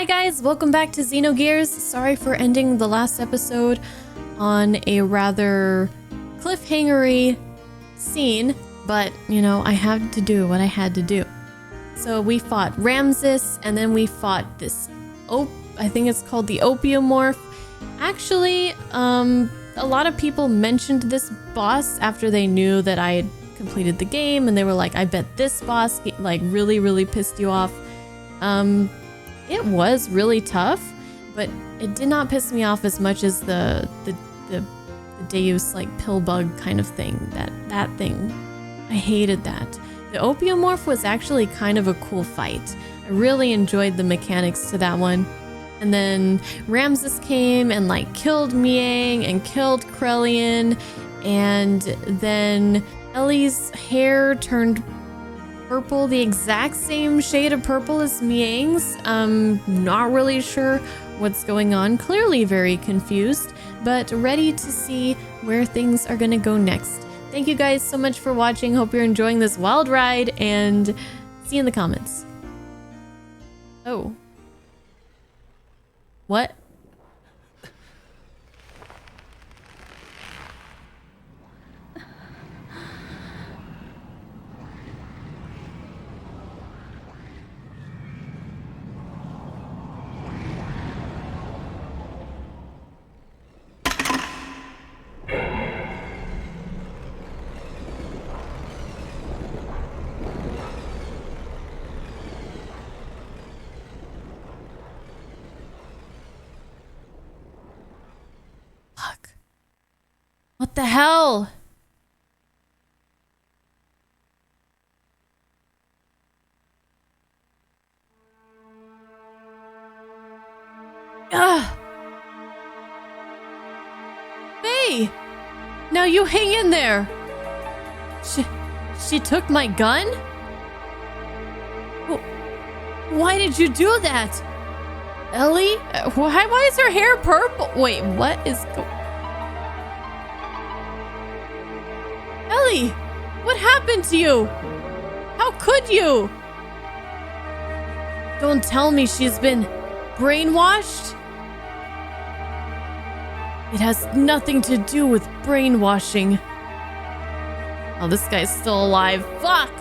Hi guys, welcome back to Xenogears. Sorry for ending the last episode on a rather cliffhangery scene, but you know, I had to do what I had to do. So we fought Ramses, and then we fought this I think it's called the opiomorph. Actually, a lot of people mentioned this boss after they knew that I had completed the game, and they were like, I bet this boss like really pissed you off. It was really tough, but it did not piss me off as much as the Deus like pill bug kind of thing. That thing, I hated that. The opiomorph was actually kind of a cool fight. I really enjoyed the mechanics to that one. And then Ramses came and like killed Miang and killed Krelian, and then Ellie's hair turned purple, the exact same shade of purple as Miang's. Not really sure what's going on. Clearly very confused, but ready to see where things are gonna go next. Thank you guys so much for watching. Hope you're enjoying this wild ride, and see you in the comments. Oh. What? What the hell? Ugh. Hey! Now you hang in there. She took my gun? Why did you do that? Ellie? Why is her hair purple? Wait, what is going... Ellie, what happened to you? How could you? Don't tell me she's been brainwashed? It has nothing to do with brainwashing. Oh, this guy's still alive. Fuck!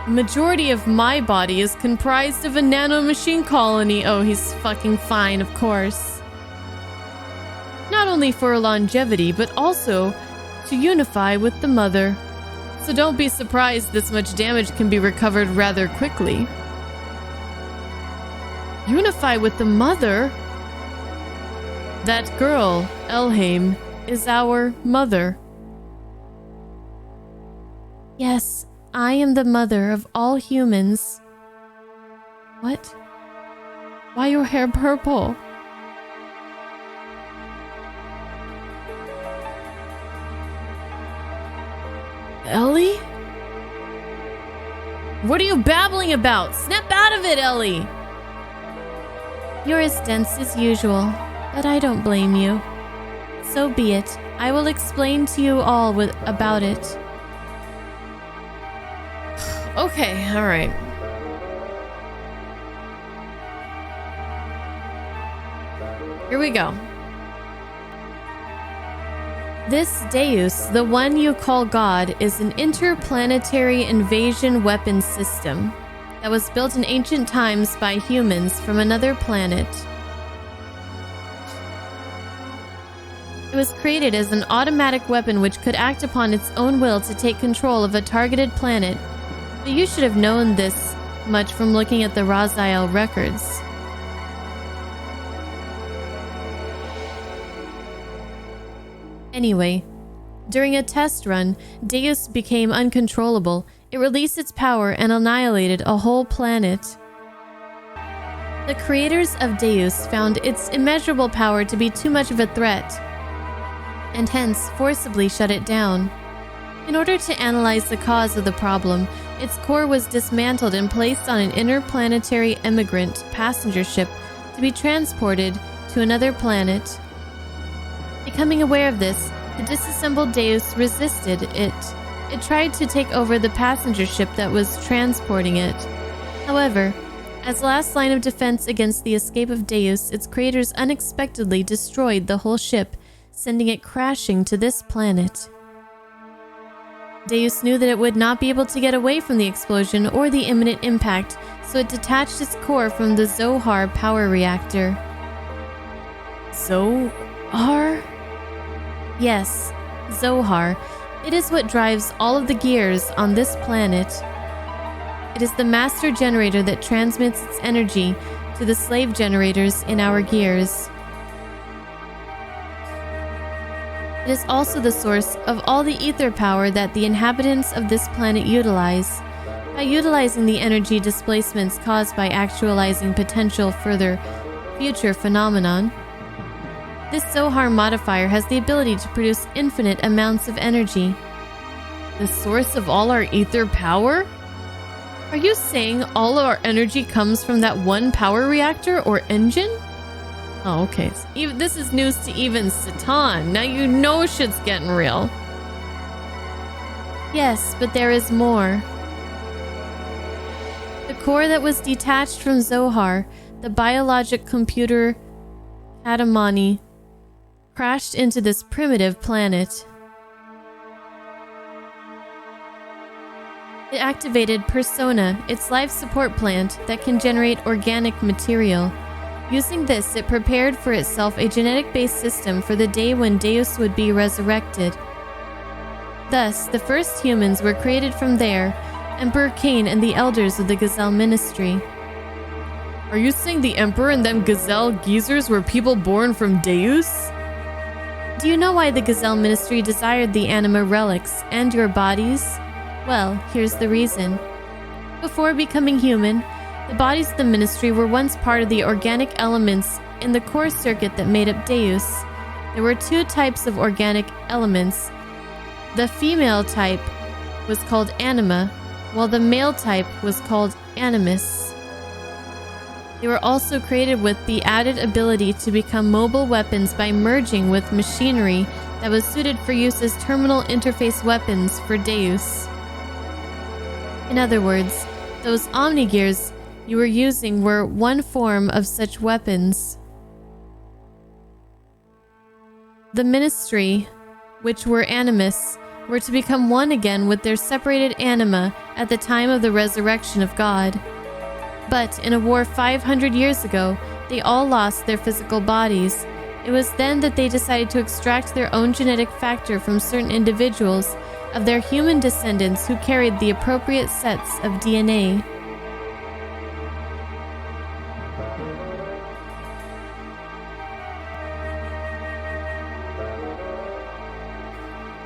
The majority of my body is comprised of a nanomachine colony. Oh, he's fucking fine, of course. Not only for longevity, but also to unify with the mother. So don't be surprised this much damage can be recovered rather quickly. Unify with the mother? That girl, Elheim, is our mother. Yes, I am the mother of all humans. What? Why your hair purple? Ellie? What are you babbling about? Snap out of it, Ellie! You're as dense as usual, but I don't blame you. So be it. I will explain to you all about it. Okay, alright. Here we go. This Deus, the one you call God, is an interplanetary invasion weapon system that was built in ancient times by humans from another planet. It was created as an automatic weapon which could act upon its own will to take control of a targeted planet, but you should have known this much from looking at the Raziel records. Anyway, during a test run, Deus became uncontrollable. It released its power and annihilated a whole planet. The creators of Deus found its immeasurable power to be too much of a threat, and hence forcibly shut it down. In order to analyze the cause of the problem, its core was dismantled and placed on an interplanetary emigrant passenger ship to be transported to another planet. Becoming aware of this, the disassembled Deus resisted it. It tried to take over the passenger ship that was transporting it. However, As last line of defense against the escape of Deus, its creators unexpectedly destroyed the whole ship, sending it crashing to this planet. Deus knew that it would not be able to get away from the explosion or the imminent impact, so it detached its core from the Zohar power reactor. Zohar? Yes, Zohar. It is what drives all of the gears on this planet. It is the master generator that transmits its energy to the slave generators in our gears. It is also the source of all the ether power that the inhabitants of this planet utilize. By utilizing the energy displacements caused by actualizing potential further future phenomenon, this Zohar modifier has the ability to produce infinite amounts of energy. The source of all our ether power? Are you saying all of our energy comes from that one power reactor or engine? Oh, okay. So this is news to even Satan. Now you know shit's getting real. Yes, but there is more. The core that was detached from Zohar, the biologic computer Katamani, crashed into this primitive planet. It activated Persona, its life support plant that can generate organic material. Using this, it prepared for itself a genetic-based system for the day when Deus would be resurrected. Thus, the first humans were created from there, Emperor Cain and the elders of the Gazelle Ministry. Are you saying the Emperor and them Gazelle geezers were people born from Deus? Do you know why the Gazelle Ministry desired the anima relics and your bodies? Well, here's the reason. Before becoming human, the bodies of the Ministry were once part of the organic elements in the core circuit that made up Deus. There were two types of organic elements. The female type was called anima, while the male type was called animus. They were also created with the added ability to become mobile weapons by merging with machinery that was suited for use as terminal interface weapons for Deus. In other words, those Omnigears you were using were one form of such weapons. The Ministry, which were animus, were to become one again with their separated anima at the time of the resurrection of God. But in a war 500 years ago, they all lost their physical bodies. It was then that they decided to extract their own genetic factor from certain individuals of their human descendants who carried the appropriate sets of DNA.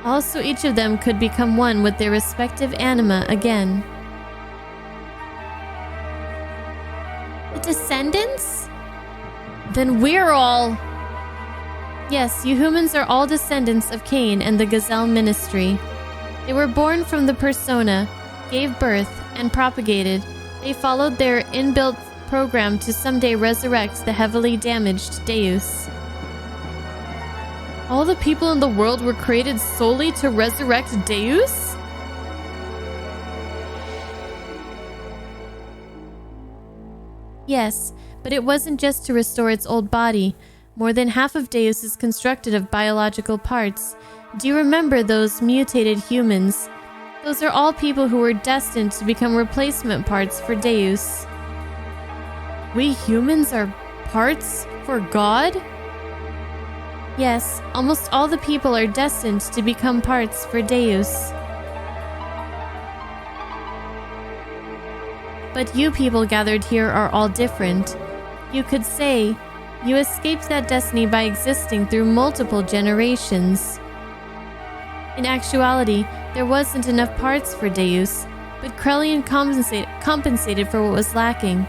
Also, each of them could become one with their respective anima again. The descendants? Then we're all... Yes, you humans are all descendants of Cain and the Gazelle Ministry. They were born from the persona, gave birth, and propagated. They followed their inbuilt program to someday resurrect the heavily damaged Deus. All the people in the world were created solely to resurrect Deus? Yes, but it wasn't just to restore its old body. More than half of Deus is constructed of biological parts. Do you remember those mutated humans? Those are all people who were destined to become replacement parts for Deus. We humans are parts for God? Yes, almost all the people are destined to become parts for Deus. But you people gathered here are all different. You could say, you escaped that destiny by existing through multiple generations. In actuality, there wasn't enough parts for Deus, but Krelian compensated for what was lacking.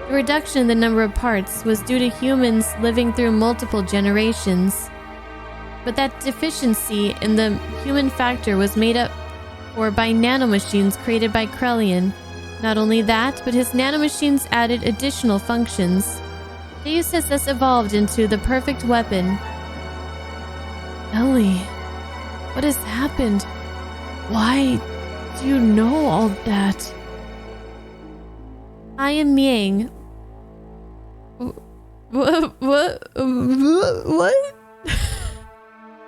The reduction in the number of parts was due to humans living through multiple generations. But that deficiency in the human factor was made up for by nanomachines created by Krelian. Not only that, but his nanomachines added additional functions. Deus has thus evolved into the perfect weapon. Ellie, what has happened? Why do you know all that? I am Miang, What? What?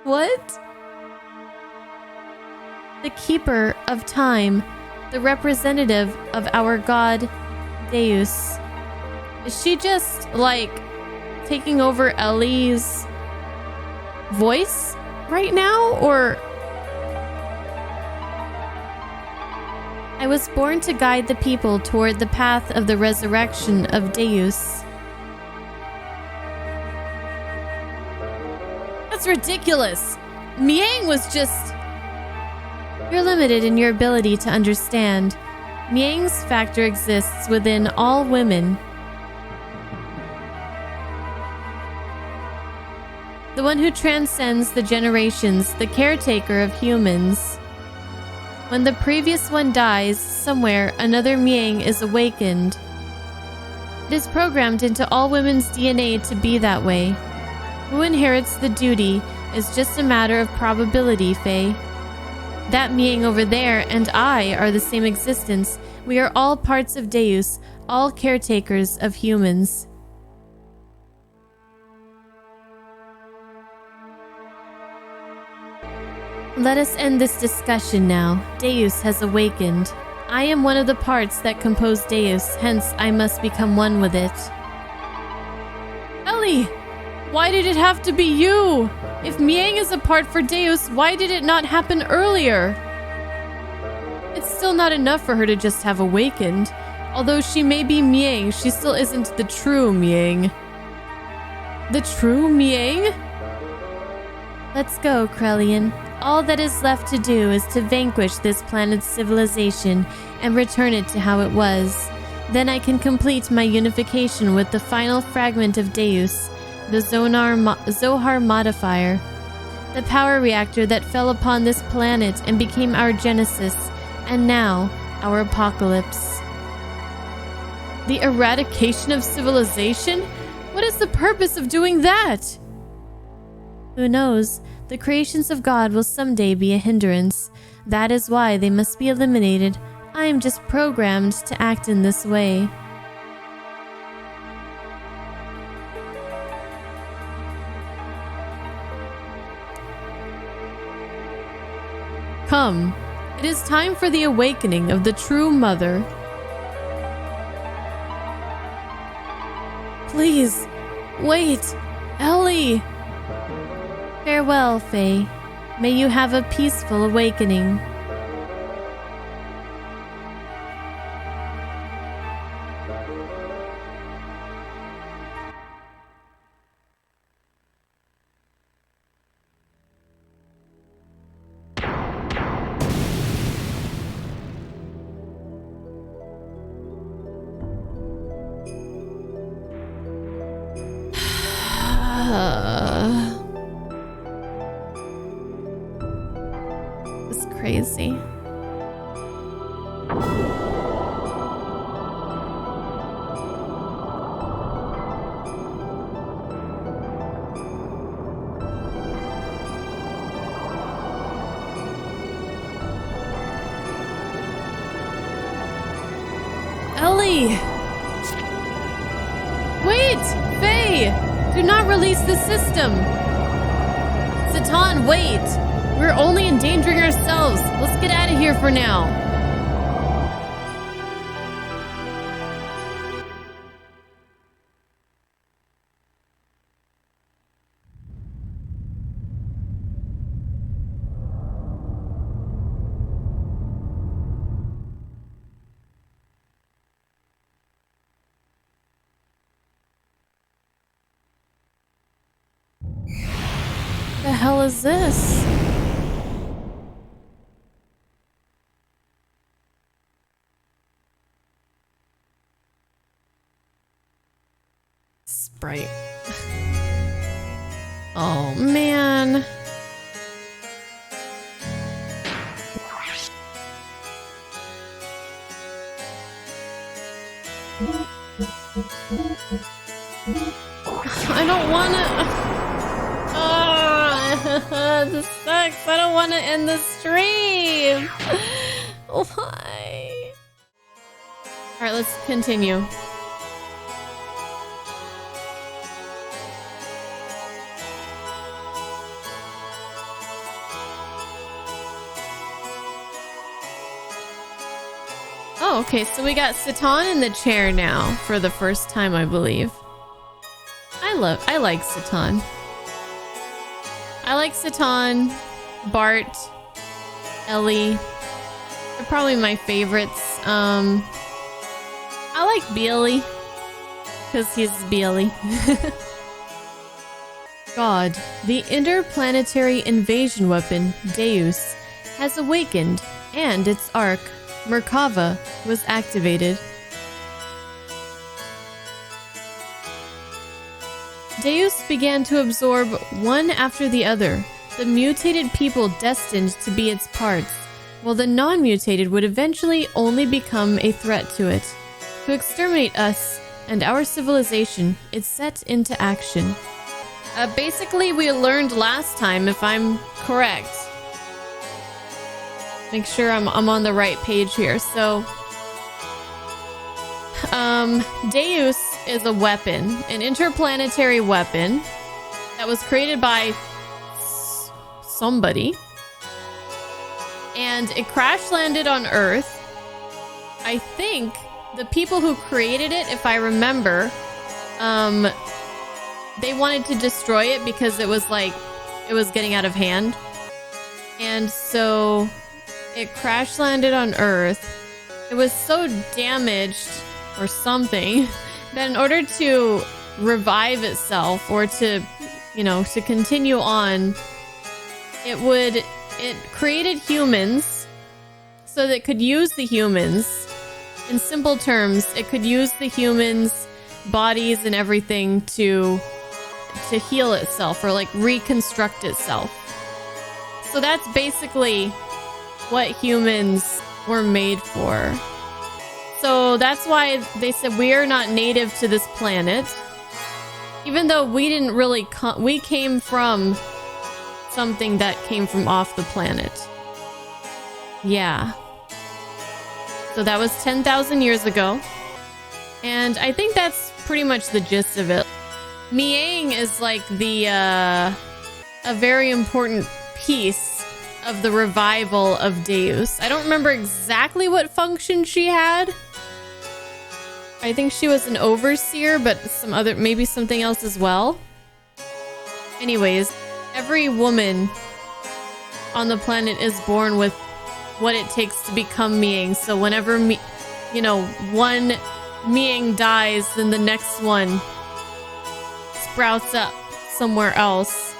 What? The keeper of time, the representative of our god, Deus. Is she just, like, taking over Ellie's voice right now, or... I was born to guide the people toward the path of the resurrection of Deus. That's ridiculous! Miang was just... You're limited in your ability to understand. Miang's factor exists within all women. The one who transcends the generations, the caretaker of humans. When the previous one dies, somewhere another Miang is awakened. It is programmed into all women's DNA to be that way. Who inherits the duty is just a matter of probability, Faye. That Miang over there and I are the same existence. We are all parts of Deus, all caretakers of humans. Let us end this discussion now. Deus has awakened. I am one of the parts that compose Deus, hence I must become one with it. Ellie! Why did it have to be you? If Miang is a part for Deus, why did it not happen earlier? It's still not enough for her to just have awakened. Although she may be Miang, she still isn't the true Miang. The true Miang? Let's go, Krelian. All that is left to do is to vanquish this planet's civilization and return it to how it was. Then I can complete my unification with the final fragment of Deus, the Zohar modifier, the power reactor that fell upon this planet and became our genesis, and now our apocalypse. The eradication of civilization? What is the purpose of doing that? Who knows? The creations of God will someday be a hindrance. That is why they must be eliminated. I am just programmed to act in this way. Come, it is time for the awakening of the true mother. Please, wait, Ellie! Farewell, Faye. May you have a peaceful awakening. Crazy. Ellie! Wait! Faye! Do not release the system! Satan, wait! We're only endangering ourselves. Let's get out of here for now. The hell is this? Sprite. Oh, man. I don't want to... this sucks. I don't want to end the stream. Why? Alright, let's continue. Okay, so we got Satan in the chair now for the first time, I believe. I like Satan. I like Satan, Bart, Ellie. They're probably my favorites. I like Billy, because he's Billy. God, the interplanetary invasion weapon, Deus, has awakened, and its arc, Merkava, was activated. Deus began to absorb one after the other, the mutated people destined to be its parts, while the non-mutated would eventually only become a threat to it. To exterminate us and our civilization, it set into action. Basically, we learned last time, if I'm correct. Make sure I'm on the right page here. So, Deus is a weapon, an interplanetary weapon that was created by somebody, and it crash landed on Earth. I think the people who created it, if I remember, they wanted to destroy it because it was getting out of hand, and so it crash landed on Earth. It was so damaged or something that in order to revive itself or to, to continue on, it created humans so that it could use the humans. In simple terms, it could use the humans' bodies and everything to heal itself or reconstruct itself. So that's basically what humans were made for. So that's why they said we are not native to this planet. Even though we didn't really we came from something that came from off the planet. Yeah. So that was 10,000 years ago. And I think that's pretty much the gist of it. Miang is a very important piece of the revival of Deus. I don't remember exactly what function she had. I think she was an overseer, but maybe something else as well. Anyways, every woman on the planet is born with what it takes to become Miang. So whenever one Miang dies, then the next one sprouts up somewhere else.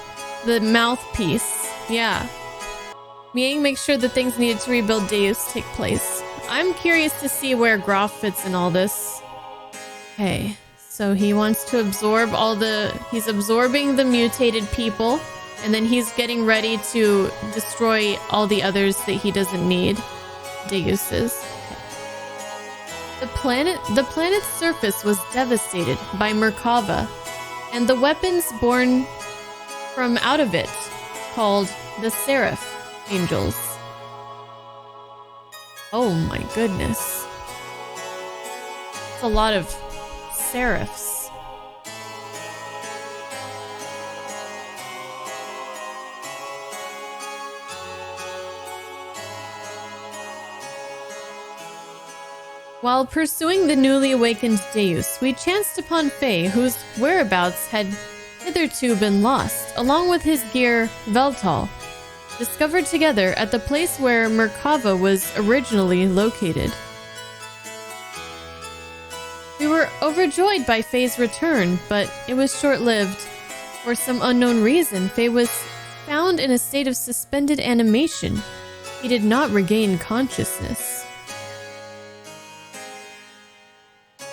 The mouthpiece. Yeah. Miang makes sure the things needed to rebuild Deus take place. I'm curious to see where Grahf fits in all this. Okay, so he wants to absorb he's absorbing the mutated people, and then he's getting ready to destroy all the others that he doesn't need. Deuses. Okay. The planet's surface was devastated by Merkava, and the weapons born from out of it, called the Seraph Angels. Oh my goodness. It's a lot of seraphs. While pursuing the newly awakened Deus, we chanced upon Faye, whose whereabouts had hitherto been lost, along with his gear Veltal, discovered together at the place where Merkava was originally located. We were overjoyed by Faye's return, but it was short-lived. For some unknown reason, Faye was found in a state of suspended animation. He did not regain consciousness.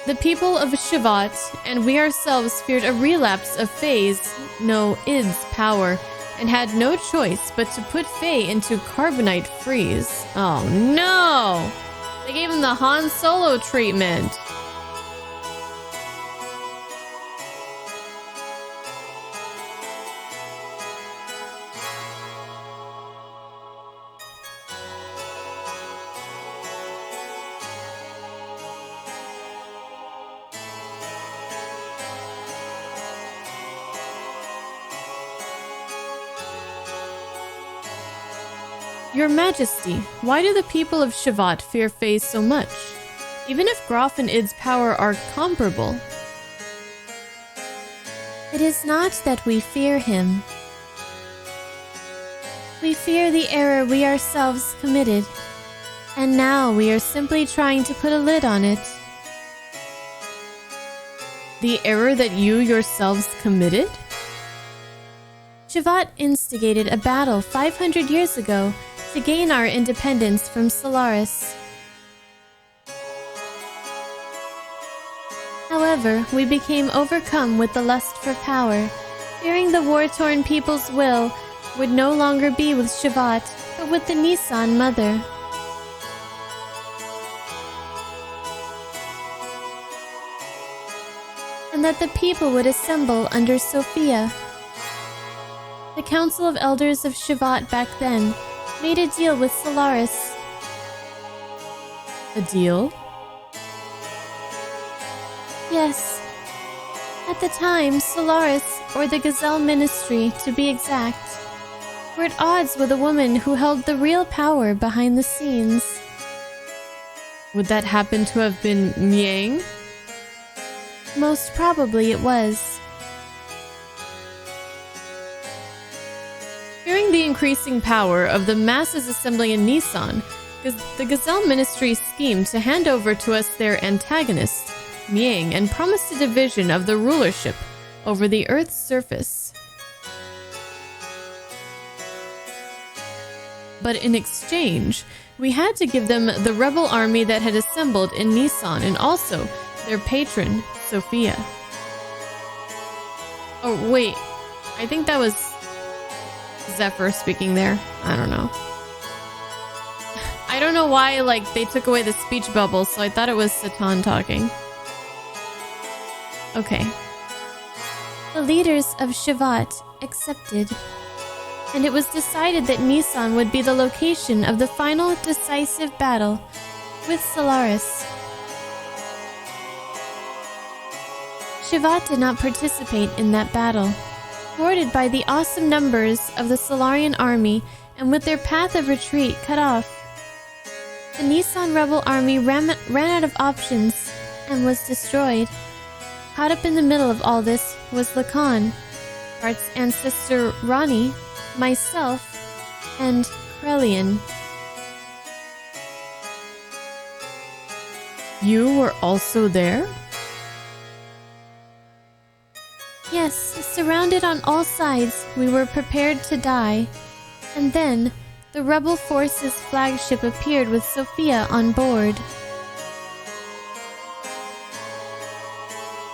The people of Shivat and we ourselves feared a relapse of Id's power, and had no choice but to put Faye into carbonite freeze. Oh no! They gave him the Han Solo treatment. Your Majesty, why do the people of Shivat fear Faye so much? even if Grahf and Id's power are comparable. It is not that we fear him. We fear the error we ourselves committed, and now we are simply trying to put a lid on it. The error that you yourselves committed? Shevat instigated a battle 500 years ago to gain our independence from Solaris. However, we became overcome with the lust for power, fearing the war-torn people's will would no longer be with Shevat, but with the Nissan mother. And that the people would assemble under Sophia. The Council of Elders of Shevat back then made a deal with Solaris. A deal? Yes. At the time, Solaris, or the Gazelle Ministry to be exact, were at odds with a woman who held the real power behind the scenes. Would that happen to have been Miang? Most probably it was. Fearing the increasing power of the masses assembling in Nissan, the Gazelle Ministry schemed to hand over to us their antagonist, Miang, and promised a division of the rulership over the Earth's surface. But in exchange, we had to give them the rebel army that had assembled in Nissan and also their patron, Sophia. Oh, wait. I think that was Zephyr speaking there. I don't know. I don't know why, they took away the speech bubble, so I thought it was Satan talking. Okay. The leaders of Shevat accepted, and it was decided that Nissan would be the location of the final decisive battle with Solaris. Shevat did not participate in that battle. Thwarted by the awesome numbers of the Solarian army and with their path of retreat cut off, the Nissan rebel army ran out of options and was destroyed. Caught up in the middle of all this was Lacan, Bart's ancestor Ronnie, myself, and Krelian. You were also there? Yes, surrounded on all sides, we were prepared to die. And then, the rebel force's flagship appeared with Sophia on board.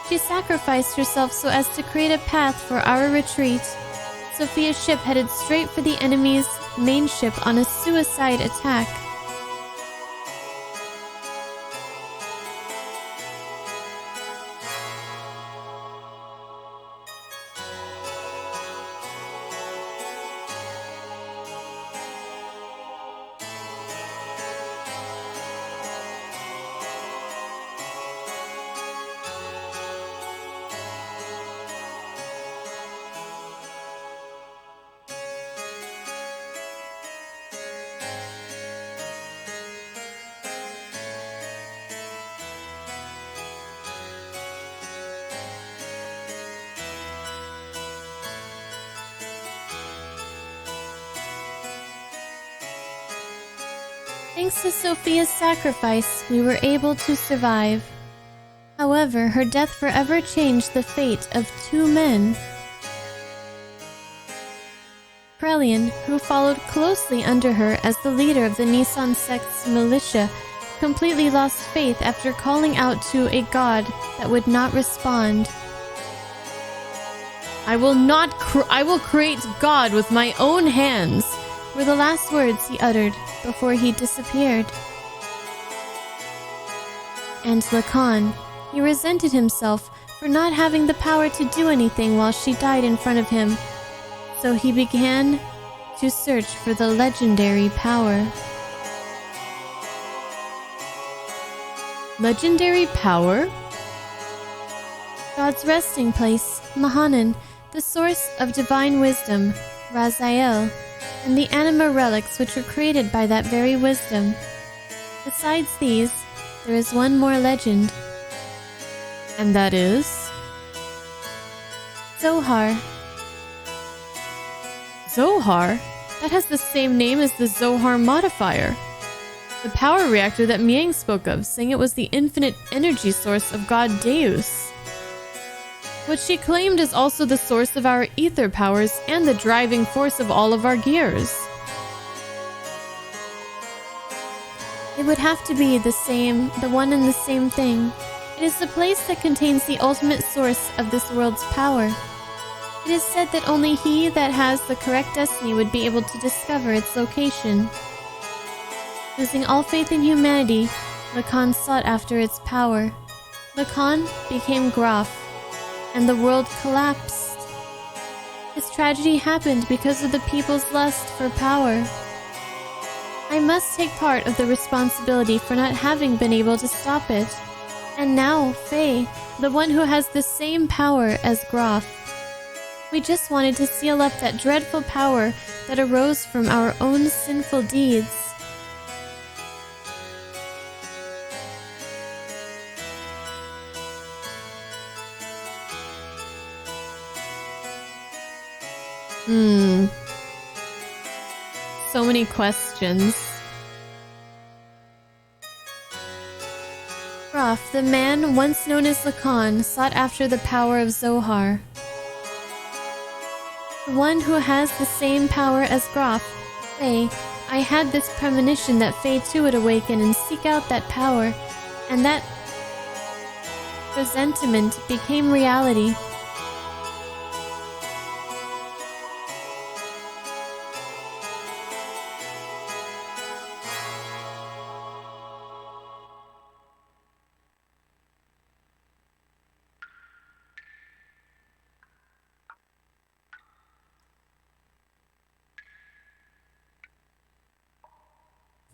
She sacrificed herself so as to create a path for our retreat. Sophia's ship headed straight for the enemy's main ship on a suicide attack. Thanks to Sophia's sacrifice, we were able to survive. However, her death forever changed the fate of 2 men. Krelian, who followed closely under her as the leader of the Nissan sect's militia, completely lost faith after calling out to a god that would not respond. I will create God with my own hands, were the last words he uttered before he disappeared. And Lacan, he resented himself for not having the power to do anything while she died in front of him, so he began to search for the legendary power. Legendary power? God's resting place, Mahanan, the source of divine wisdom, Raziel, and the anima relics which were created by that very wisdom. Besides these, there is one more legend. And that is? Zohar. Zohar? That has the same name as the Zohar modifier. The power reactor that Miang spoke of, saying it was the infinite energy source of God Deus. What she claimed is also the source of our ether powers and the driving force of all of our gears. It would have to be the one and the same thing. It is the place that contains the ultimate source of this world's power. It is said that only he that has the correct destiny would be able to discover its location. Losing all faith in humanity, Lacan sought after its power. Lacan became Grahf, and the world collapsed. This tragedy happened because of the people's lust for power. I must take part of the responsibility for not having been able to stop it. And now, Faye, the one who has the same power as Grahf. We just wanted to seal up that dreadful power that arose from our own sinful deeds. So many questions. Grahf, the man once known as Lacan, sought after the power of Zohar. The one who has the same power as Grahf, Faye. I had this premonition that Faye too would awaken and seek out that power, and that presentiment became reality.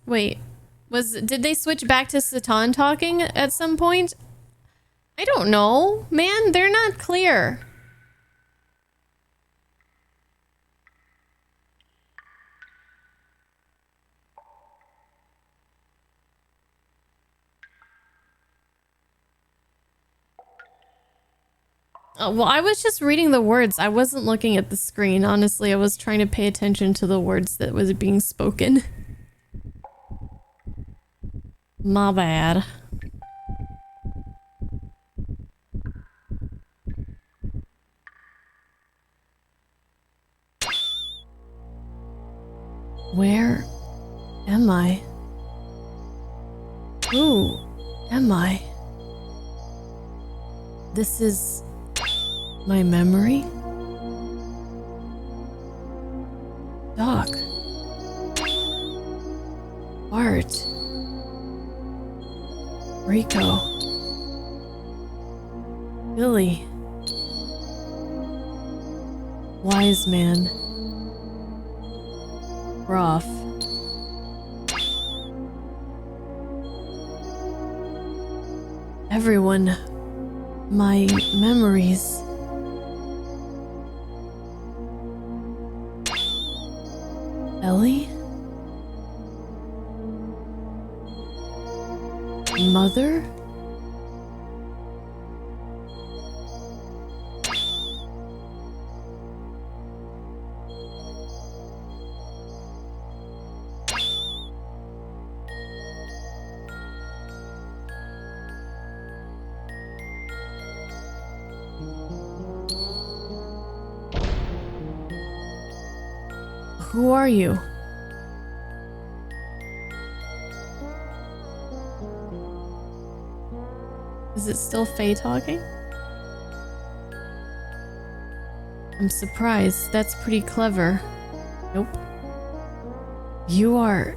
Wait, did they switch back to Satan talking at some point? I don't know. Man, they're not clear. Well, I was just reading the words. I wasn't looking at the screen. Honestly, I was trying to pay attention to the words that was being spoken. My bad. Where am I? Who am I? This is my memory? Doc. Art. Rico. Billy. Wise man. Grahf. Everyone. My memories. Ellie? Mother? Who are you? Is it still Faye talking? I'm surprised. That's pretty clever. Nope. You are...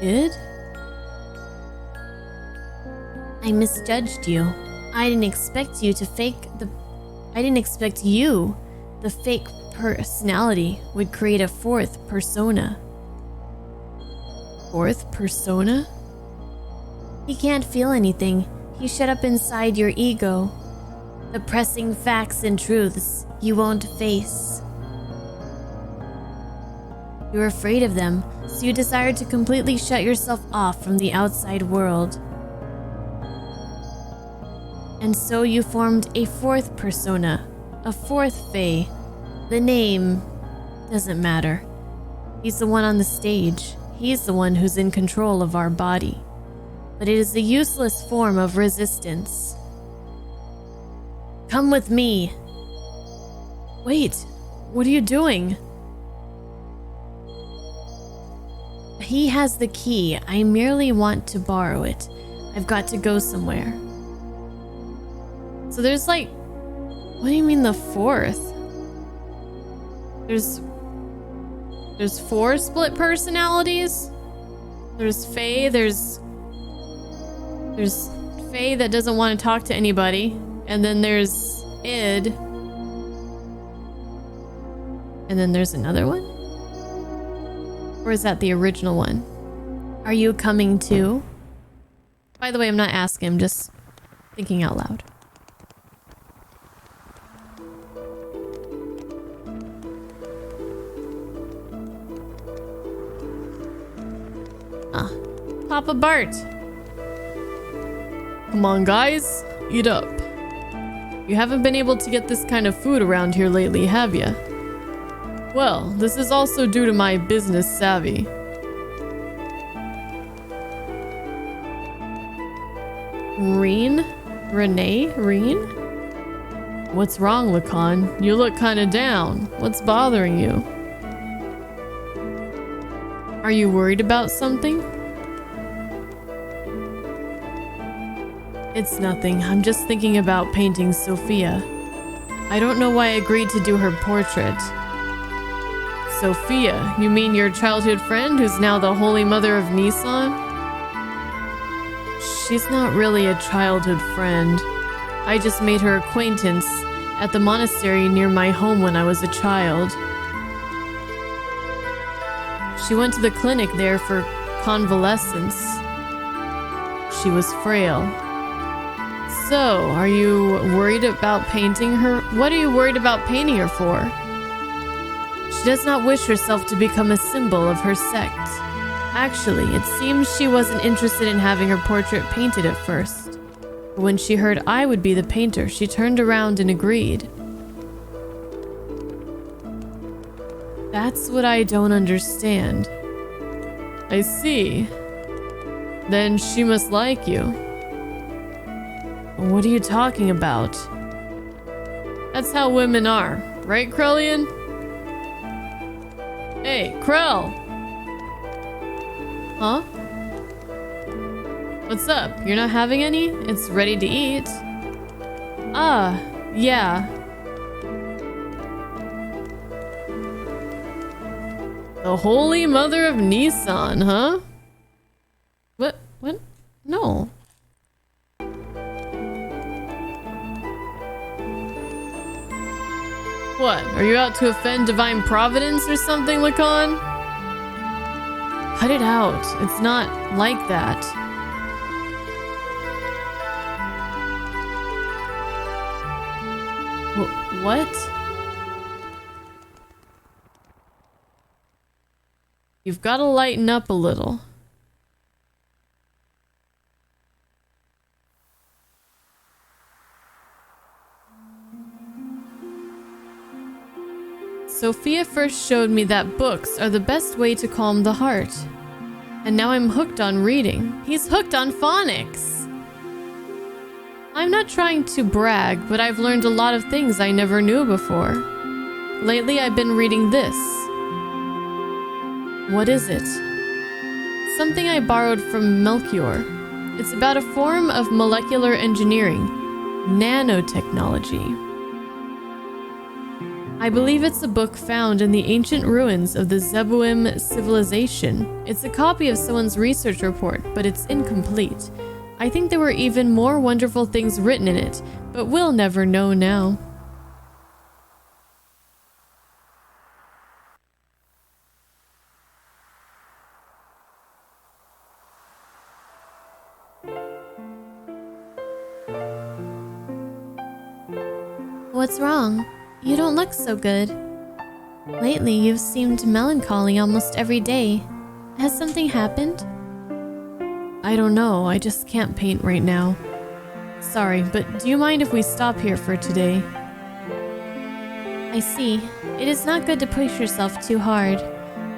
Id? I misjudged you. I didn't expect you, the fake personality, would create a fourth persona. Fourth persona? He can't feel anything. He's shut up inside your ego. The pressing facts and truths you won't face. You're afraid of them, so you desire to completely shut yourself off from the outside world. And so you formed a fourth persona, a fourth Fae. The name doesn't matter. He's the one on the stage. He's the one who's in control of our body. But it is a useless form of resistance. Come with me. Wait, what are you doing? He has the key. I merely want to borrow it. I've got to go somewhere. So there's like, what do you mean the fourth? There's 4 split personalities? There's Faye, there's Faye that doesn't want to talk to anybody, and then there's Id. And then there's another one? Or is that the original one? Are you coming too? By the way, I'm not asking, I'm just thinking out loud. Papa Bart. Come on, guys. Eat up. You haven't been able to get this kind of food around here lately, have ya? Well, this is also due to my business savvy. Renee? What's wrong, Lacan? You look kinda down. What's bothering you? Are you worried about something? It's nothing. I'm just thinking about painting Sophia. I don't know why I agreed to do her portrait. Sophia? You mean your childhood friend who's now the Holy Mother of Nissan? She's not really a childhood friend. I just made her acquaintance at the monastery near my home when I was a child. She went to the clinic there for convalescence. She was frail. So, are you worried about painting her? What are you worried about painting her for? She does not wish herself to become a symbol of her sect. Actually, it seems she wasn't interested in having her portrait painted at first. But when she heard I would be the painter, she turned around and agreed. That's what I don't understand. I see. Then she must like you. What are you talking about? That's how women are, right, Krelian? Hey, Krell! Huh? What's up? You're not having any? It's ready to eat. Ah, yeah. The Holy Mother of Nissan, huh? What? No. What? Are you out to offend divine providence or something, Lacan? Cut it out. It's not like that. What? You've got to lighten up a little. Sophia first showed me that books are the best way to calm the heart. And now I'm hooked on reading. He's hooked on phonics! I'm not trying to brag, but I've learned a lot of things I never knew before. Lately, I've been reading this. What is it? Something I borrowed from Melchior. It's about a form of molecular engineering, nanotechnology. I believe it's a book found in the ancient ruins of the Zeboim civilization. It's a copy of someone's research report, but it's incomplete. I think there were even more wonderful things written in it, but we'll never know now. What's wrong? You don't look so good. Lately, you've seemed melancholy almost every day. Has something happened? I don't know, I just can't paint right now. Sorry, but do you mind if we stop here for today? I see. It is not good to push yourself too hard.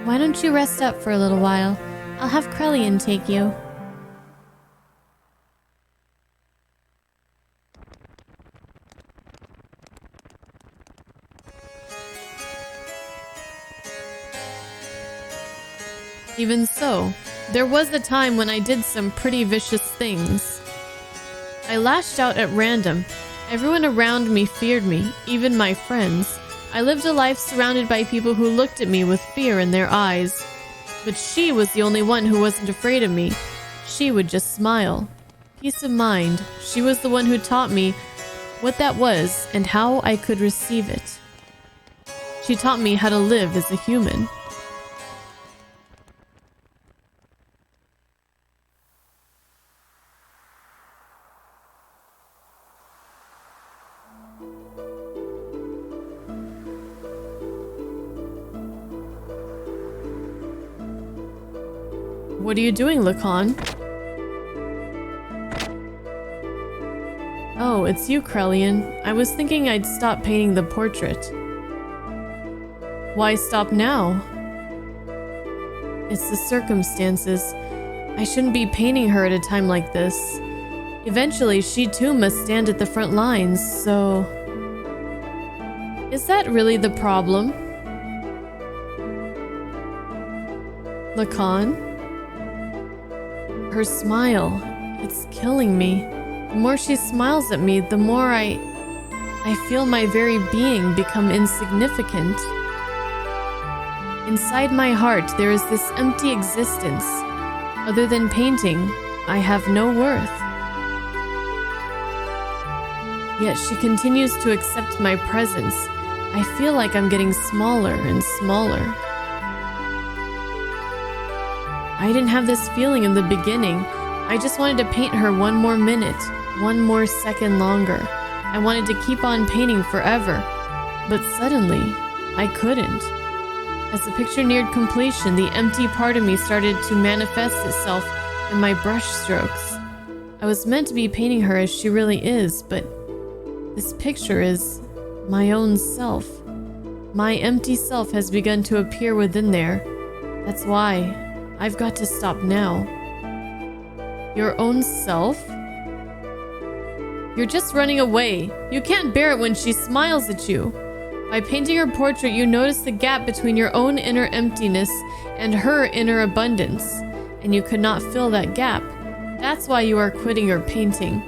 Why don't you rest up for a little while? I'll have Krelian take you. Even so, there was a time when I did some pretty vicious things. I lashed out at random. Everyone around me feared me, even my friends. I lived a life surrounded by people who looked at me with fear in their eyes. But she was the only one who wasn't afraid of me. She would just smile. Peace of mind. She was the one who taught me what that was and how I could receive it. She taught me how to live as a human. What are you doing, Lacan? Oh, it's you, Krelian. I was thinking I'd stop painting the portrait. Why stop now? It's the circumstances. I shouldn't be painting her at a time like this. Eventually, she too must stand at the front lines, so... Is that really the problem? Lacan? Her smile, it's killing me. The more she smiles at me, the more I feel my very being become insignificant. Inside my heart, there is this empty existence. Other than painting, I have no worth. Yet she continues to accept my presence. I feel like I'm getting smaller and smaller. I didn't have this feeling in the beginning. I just wanted to paint her one more minute, one more second longer. I wanted to keep on painting forever. But suddenly, I couldn't. As the picture neared completion, the empty part of me started to manifest itself in my brush strokes. I was meant to be painting her as she really is, but this picture is my own self. My empty self has begun to appear within there. That's why I've got to stop now. Your own self? You're just running away. You can't bear it when she smiles at you. By painting her portrait, you notice the gap between your own inner emptiness and her inner abundance, and you could not fill that gap. That's why you are quitting your painting.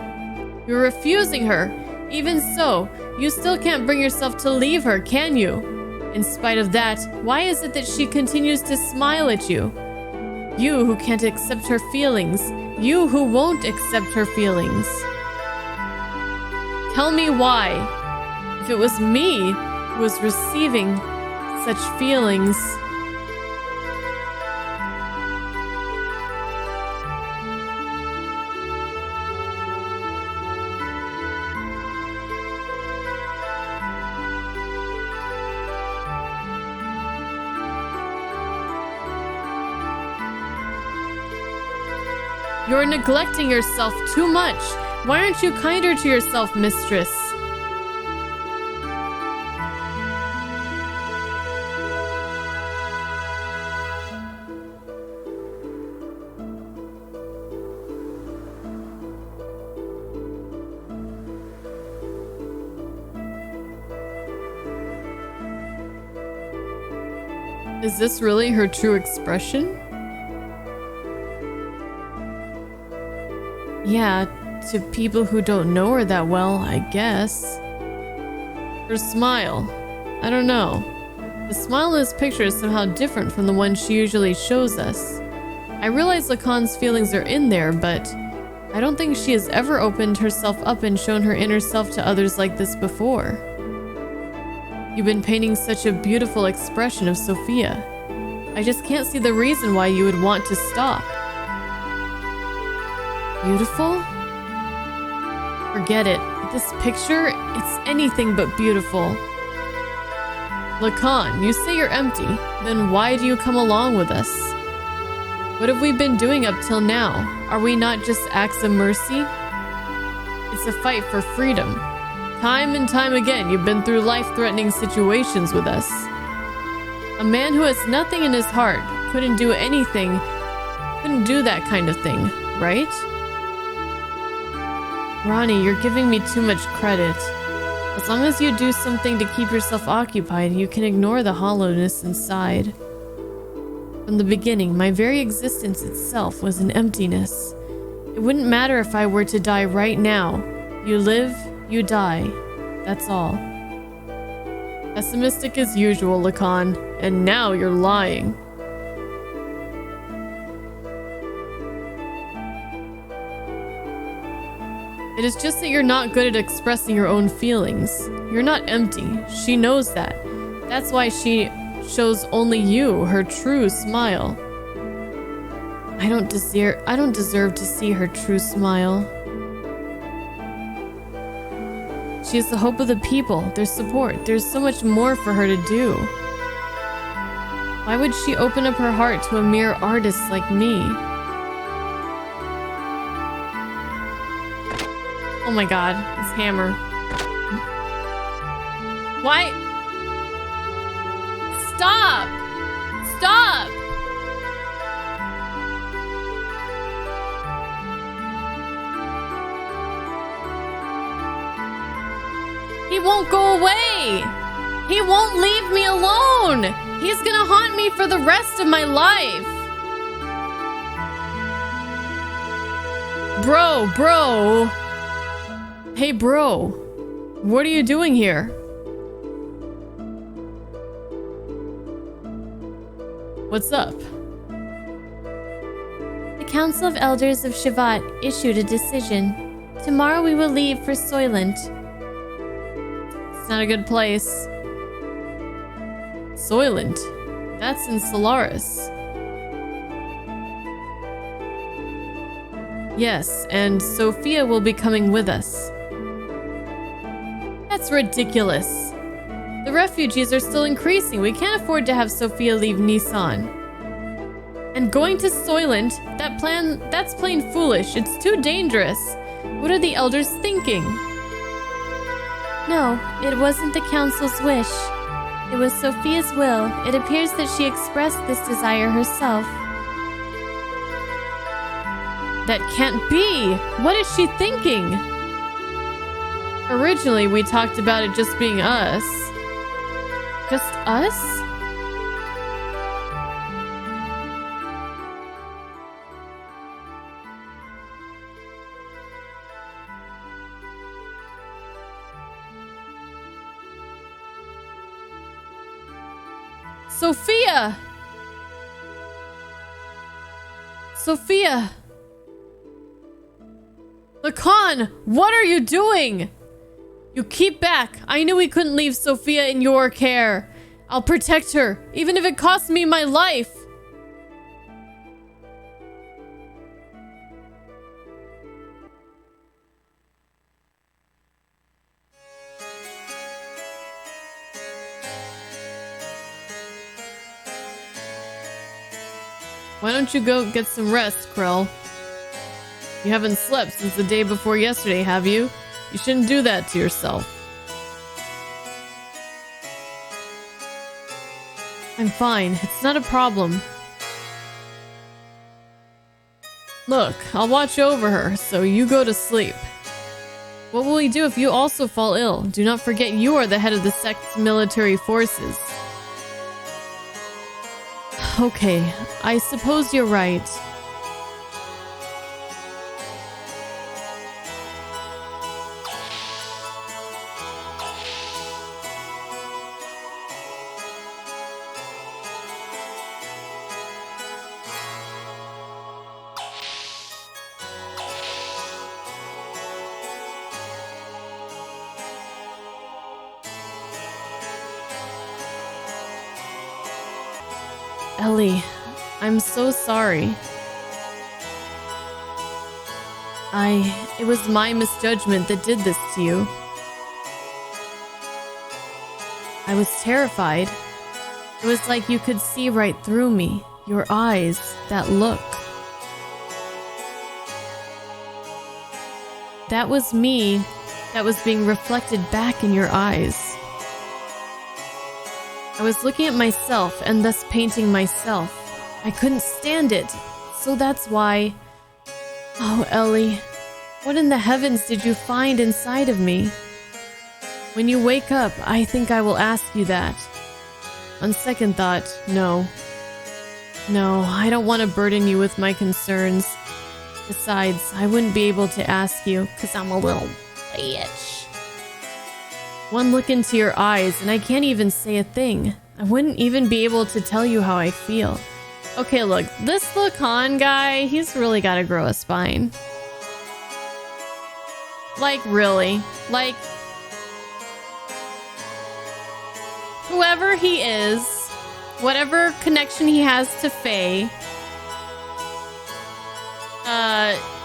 You're refusing her. Even so, you still can't bring yourself to leave her, can you? In spite of that, why is it that she continues to smile at you? You who can't accept her feelings. You who won't accept her feelings. Tell me why. If it was me who was receiving such feelings. You're neglecting yourself too much. Why aren't you kinder to yourself, mistress? Is this really her true expression? Yeah, to people who don't know her that well, I guess. Her smile. I don't know. The smile in this picture is somehow different from the one she usually shows us. I realize Lacan's feelings are in there, but I don't think she has ever opened herself up and shown her inner self to others like this before. You've been painting such a beautiful expression of Sophia. I just can't see the reason why you would want to stop. Beautiful? Forget it. This picture, it's anything but beautiful. Lacan, you say you're empty. Then why do you come along with us? What have we been doing up till now? Are we not just acts of mercy? It's a fight for freedom. Time and time again, you've been through life-threatening situations with us. A man who has nothing in his heart couldn't do that kind of thing, right? Ronnie, you're giving me too much credit. As long as you do something to keep yourself occupied, you can ignore the hollowness inside. From the beginning, my very existence itself was an emptiness. It wouldn't matter if I were to die right now. You live, you die. That's all. Pessimistic as usual, Lacan. And now you're lying. It is just that you're not good at expressing your own feelings. You're not empty. She knows that. That's why she shows only you her true smile. I don't deserve to see her true smile. She is the hope of the people, their support. There's so much more for her to do. Why would she open up her heart to a mere artist like me? Oh my god, his hammer. Why? Stop! Stop! He won't go away! He won't leave me alone! He's gonna haunt me for the rest of my life! Bro! Hey, bro. What are you doing here? What's up? The Council of Elders of Shivat issued a decision. Tomorrow we will leave for Soylent. It's not a good place. Soylent? That's in Solaris. Yes, and Sophia will be coming with us. That's ridiculous. The refugees are still increasing. We can't afford to have Sophia leave Nissan. And going to Soylent, that's plain foolish. It's too dangerous. What are the elders thinking? No, it wasn't the council's wish. It was Sophia's will. It appears that she expressed this desire herself. That can't be! What is she thinking? Originally, we talked about it just being us. Just us? Sophia! Sophia! Lacan, what are you doing? You keep back. I knew we couldn't leave Sophia in your care. I'll protect her, even if it costs me my life. Why don't you go get some rest, Krell? You haven't slept since the day before yesterday, have you? You shouldn't do that to yourself. I'm fine. It's not a problem. Look, I'll watch over her, so you go to sleep. What will we do if you also fall ill? Do not forget you are the head of the sect's military forces. Okay, I suppose you're right. Ellie, I'm so sorry. It was my misjudgment that did this to you. I was terrified. It was like you could see right through me. Your eyes, that look. that was me that was being reflected back in your eyes. I was looking at myself and thus painting myself. I couldn't stand it, so that's why... Oh, Ellie, what in the heavens did you find inside of me? When you wake up, I think I will ask you that. On second thought, no. No, I don't want to burden you with my concerns. Besides, I wouldn't be able to ask you, because I'm a little bitch. One look into your eyes, and I can't even say a thing. I wouldn't even be able to tell you how I feel. Okay, look, this Lacan guy, he's really got to grow a spine. Like, really. Like, whoever he is, whatever connection he has to Faye,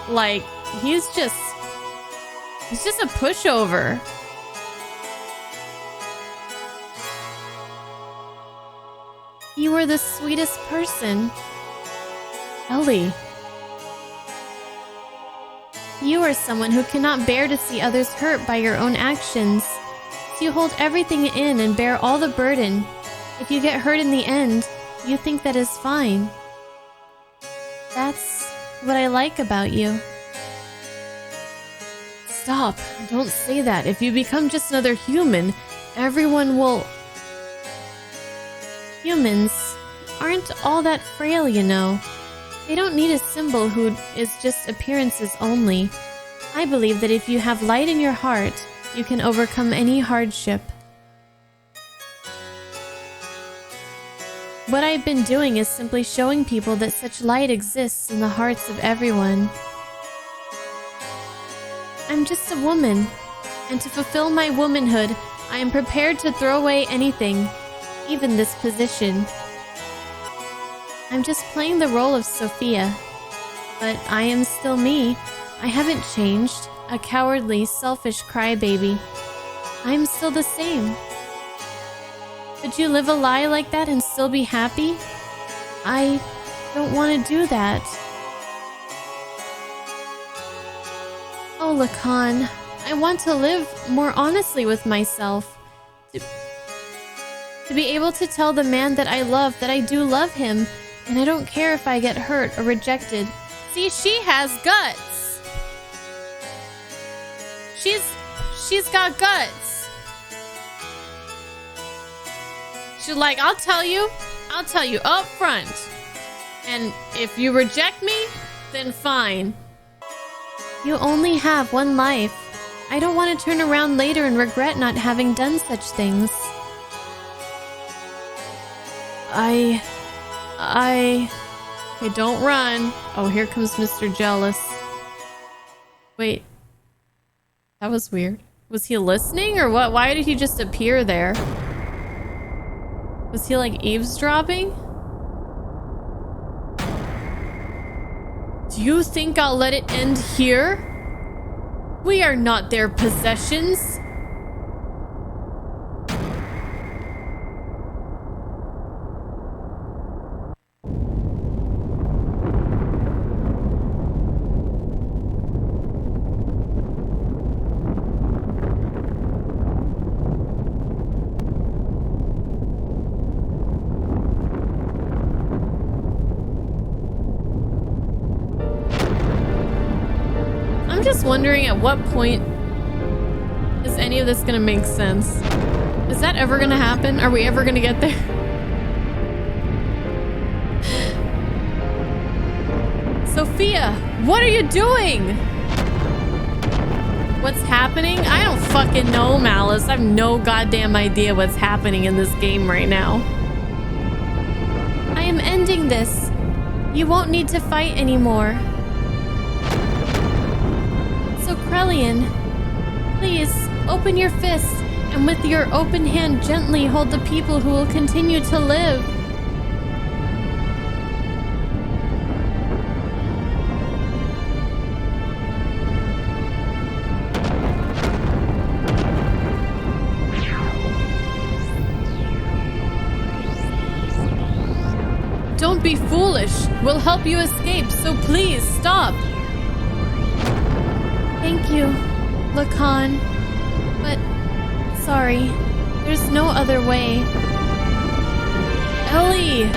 like, he's just a pushover. You are the sweetest person. Ellie. You are someone who cannot bear to see others hurt by your own actions. So you hold everything in and bear all the burden. If you get hurt in the end, you think that is fine. That's what I like about you. Stop. Don't say that. If you become just another human, everyone will... Humans aren't all that frail, you know. They don't need a symbol who is just appearances only. I believe that if you have light in your heart, you can overcome any hardship. What I've been doing is simply showing people that such light exists in the hearts of everyone. I'm just a woman, and to fulfill my womanhood, I am prepared to throw away anything, even this position. I'm just playing the role of Sophia, but I am still me. I haven't changed, a cowardly, selfish crybaby. I'm still the same. Could you live a lie like that and still be happy? I don't want to do that. Oh, Lacan, I want to live more honestly with myself. To be able to tell the man that I love that I do love him, and I don't care if I get hurt or rejected. See, she has guts. She's got guts. She's like, I'll tell you up front. And if you reject me, then fine. You only have one life. I don't want to turn around later and regret not having done such things. Okay, don't run. Oh, here comes Mr. Jealous. Wait. That was weird. Was he listening or what? Why did he just appear there? Was he like eavesdropping? Do you think I'll let it end here? We are not their possessions. Wondering at what point is any of this gonna make sense? Is that ever gonna happen? Are we ever gonna get there? Sophia, what are you doing? What's happening? I don't fucking know, Malice. I have no goddamn idea what's happening in this game right now. I am ending this. You won't need to fight anymore. So Krelian, please open your fist and with your open hand gently hold the people who will continue to live. Don't be foolish. We'll help you escape, so please stop. Thank you, Lacan. But, sorry, there's no other way. Ellie!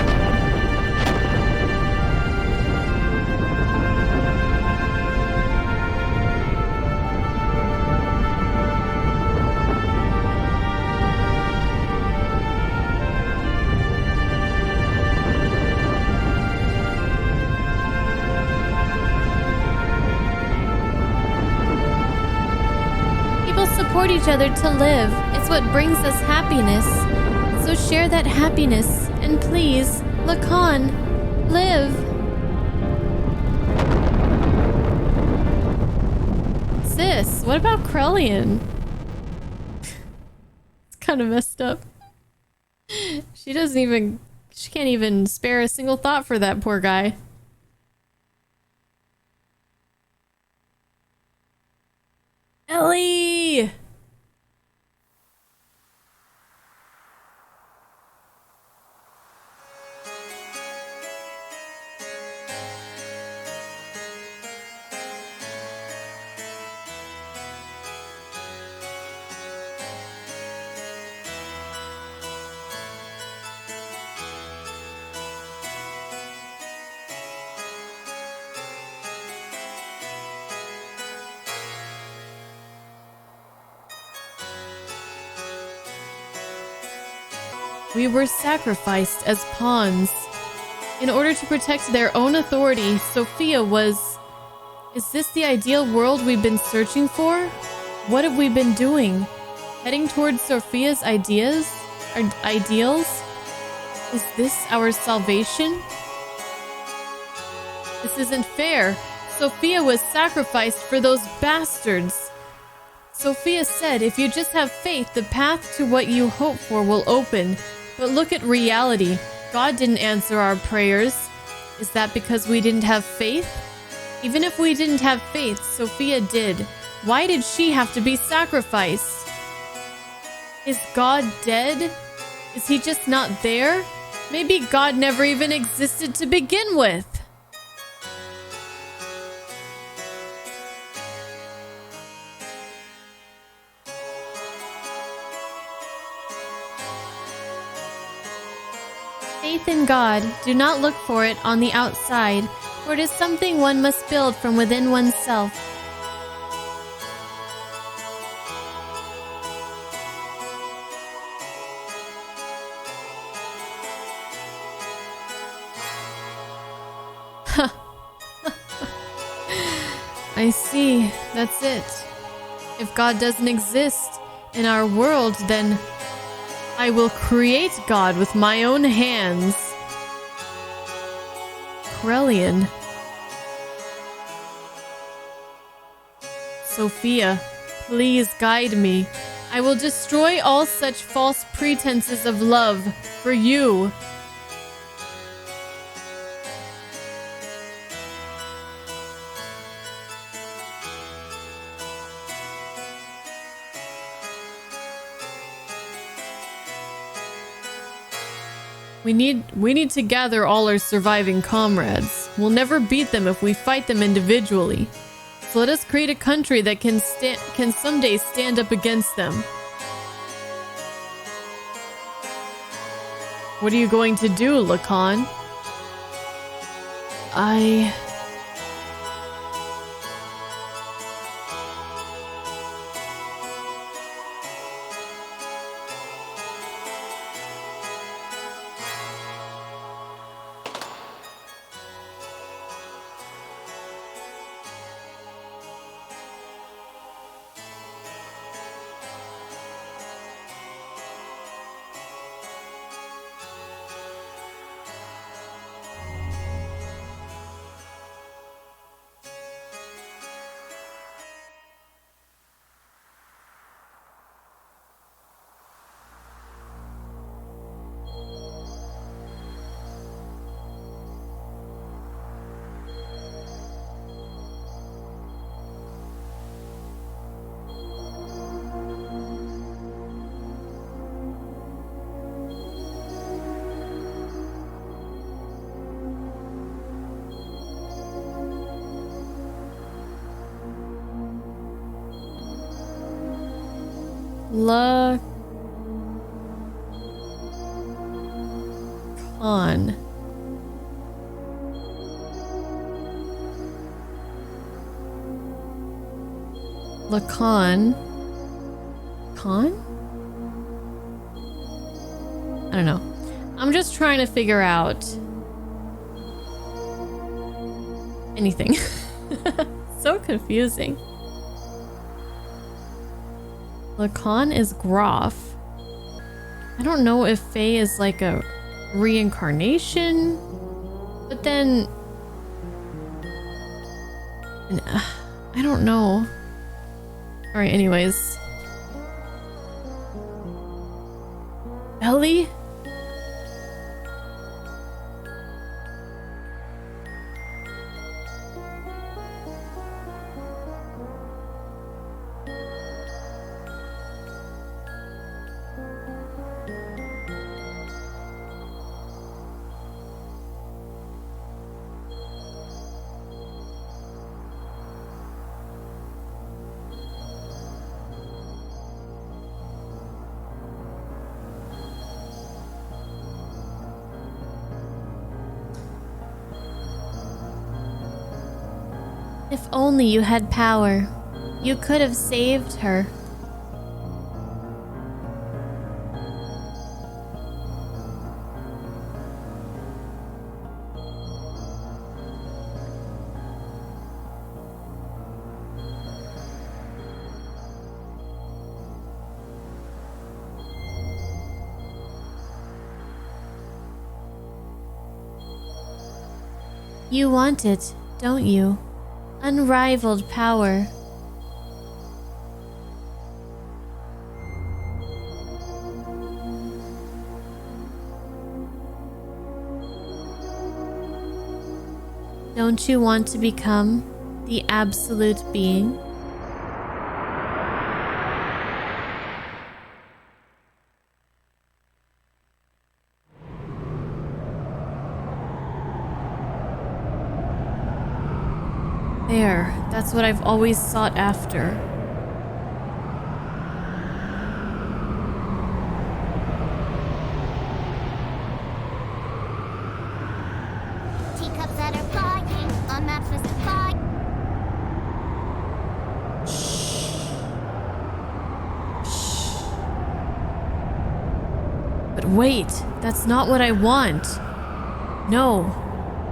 Support each other to live. It's what brings us happiness. So share that happiness, and please, Lacan, live. Sis, what about Krelian? It's kind of messed up. She can't even spare a single thought for that poor guy. Ellie! We were sacrificed as pawns. In order to protect their own authority, Sophia was... Is this the ideal world we've been searching for? What have we been doing? Heading towards Sophia's ideas? Or ideals? Is this our salvation? This isn't fair. Sophia was sacrificed for those bastards. Sophia said, if you just have faith, the path to what you hope for will open. But look at reality. God didn't answer our prayers. Is that because we didn't have faith? Even if we didn't have faith, Sophia did. Why did she have to be sacrificed? Is God dead? Is he just not there? Maybe God never even existed to begin with. Faith in God, do not look for it on the outside, for it is something one must build from within oneself. I see, that's it. If God doesn't exist in our world, then I will create God with my own hands. Krelian. Sophia, please guide me. I will destroy all such false pretenses of love for you. We need to gather all our surviving comrades. We'll never beat them if we fight them individually. So let us create a country that can someday stand up against them. What are you going to do, Lacan? Lacan. Lacan. Con? I don't know. I'm just trying to figure out anything. So confusing. Lacan is Grahf. I don't know if Faye is like a reincarnation, but then I don't know. All right, anyways. Ellie? If only you had power, you could have saved her. You want it, don't you? Unrivaled power. Don't you want to become the absolute being? There, that's what I've always sought after. Teacups that are flying on maps with supply. But wait, that's not what I want. No,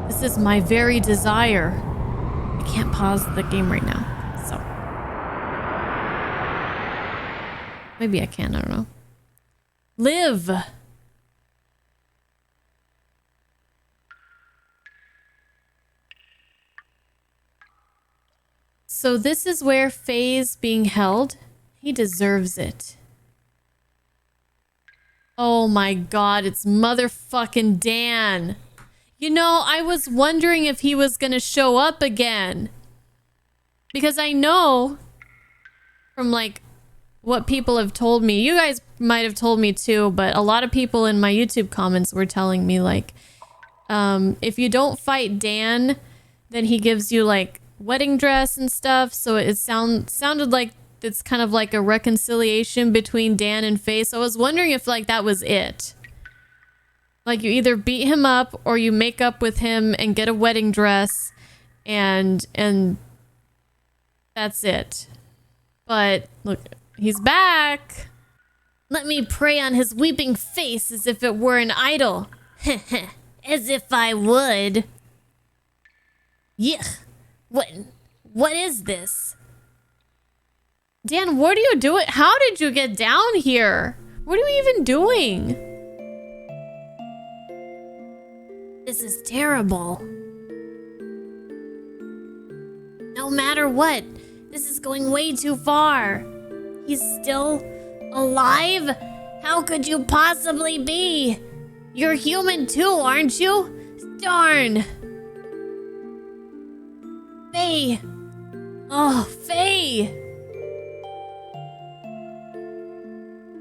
this is my very desire. I can't pause the game right now, so maybe I can, I don't know. Live! So this is where Faye's being held. He deserves it. Oh my god, it's motherfucking Dan. You know, I was wondering if he was gonna show up again. Because I know from like what people have told me, you guys might have told me too, but a lot of people in my YouTube comments were telling me like, if you don't fight Dan, then he gives you like wedding dress and stuff. So it sounded like it's kind of like a reconciliation between Dan and Faye. So I was wondering if like that was it. Like you either beat him up or you make up with him and get a wedding dress and that's it. But look, he's back. Let me prey on his weeping face as if it were an idol. As if I would. Yuck. What is this? Dan, what are you doing? How did you get down here? What are you even doing? This is terrible. No matter what, this is going way too far. He's still alive? How could you possibly be? You're human too, aren't you? Darn. Faye. Oh, Faye.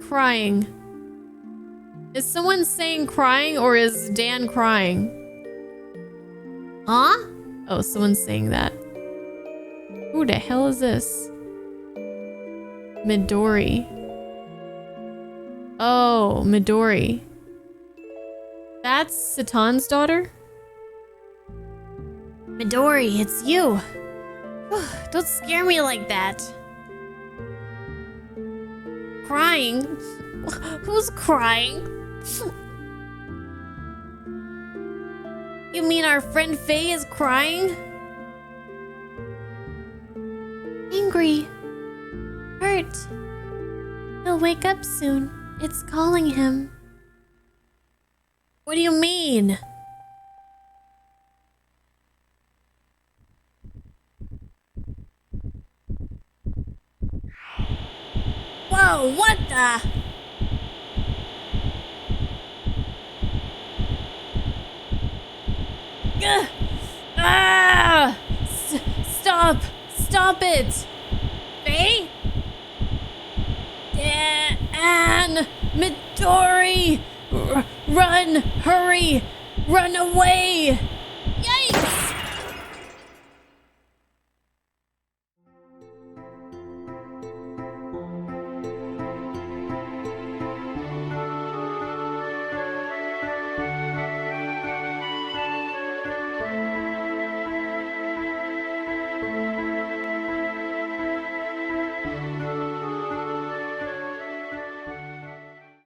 Crying. Is someone saying crying or is Dan crying? Huh? Oh, someone's saying that. Who the hell is this? Midori. Oh, Midori. That's Satan's daughter? Midori, it's you. Don't scare me like that. Crying? Who's crying? You mean our friend Faye is crying? Angry. Hurt. He'll wake up soon. It's calling him. What do you mean? Whoa, what the? Ugh. Ah! Stop! Stop it! Faye? Anne! Midori! Run! Hurry! Run away!